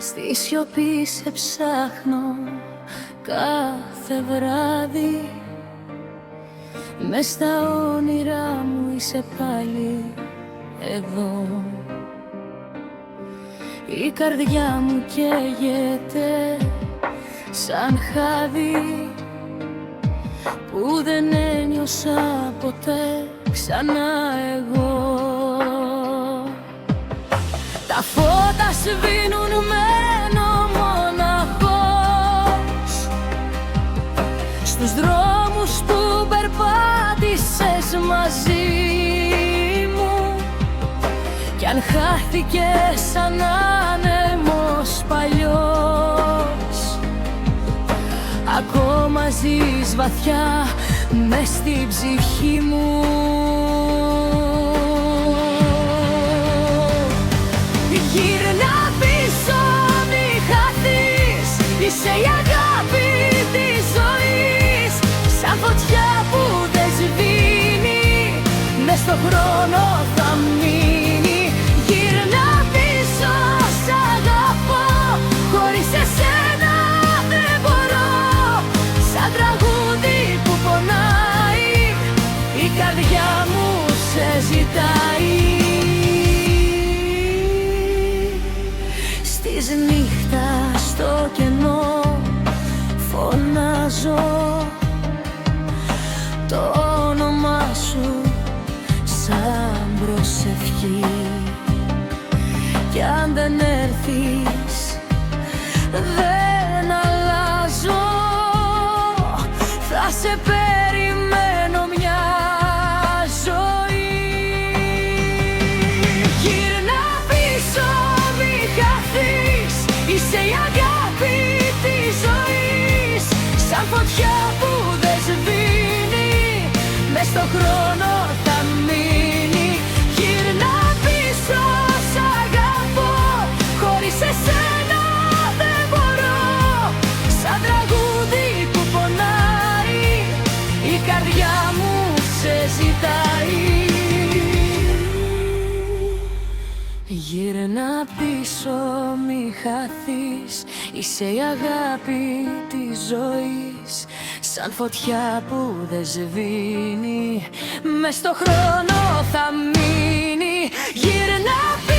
Στη σιωπή σε ψάχνω κάθε βράδυ. Μες στα όνειρά μου είσαι πάλι εδώ. Η καρδιά μου καίγεται σαν χάδι που δεν ένιωσα ποτέ ξανά εγώ. Τα φώτα σβήνουν, μένω μοναχός στους δρόμους που περπάτησες μαζί μου. Κι αν χάθηκε σαν άνεμος παλιός, ακόμα ζεις βαθιά μες στην ψυχή μου. Γύρνα πίσω, μη χαθείς, είσαι η αγάπη της ζωής. Σαν φωτιά που δεν σβήνει, μες στο χρόνο θα μείνει. Γύρνα πίσω, σ' αγαπώ, χωρίς εσένα δεν μπορώ. Σαν τραγούδι που πονάει, η καρδιά μου σε ζητάει. Της νύχτας στο κενό φωνάζω το όνομά σου σαν προσευχή. Κι αν δεν έρθεις δεν αλλάζω, θα σε περιμένω μια ζωή. Γύρνα πίσω, μη χαθείς, είσαι η αγάπη της ζωής. Σαν φωτιά που δεν σβήνει, μες στο χρόνο θα μείνει. Γύρνα πίσω, σ' αγαπώ, χωρίς εσένα δεν μπορώ. Σαν τραγούδι που πονάει, η καρδιά μου σε ζητάει. Γύρνα πίσω, μη χαθείς, είσαι η αγάπη της ζωής. Σαν φωτιά που δεν σβήνει, μες στο χρόνο θα μείνει. Γύρνα πίσω.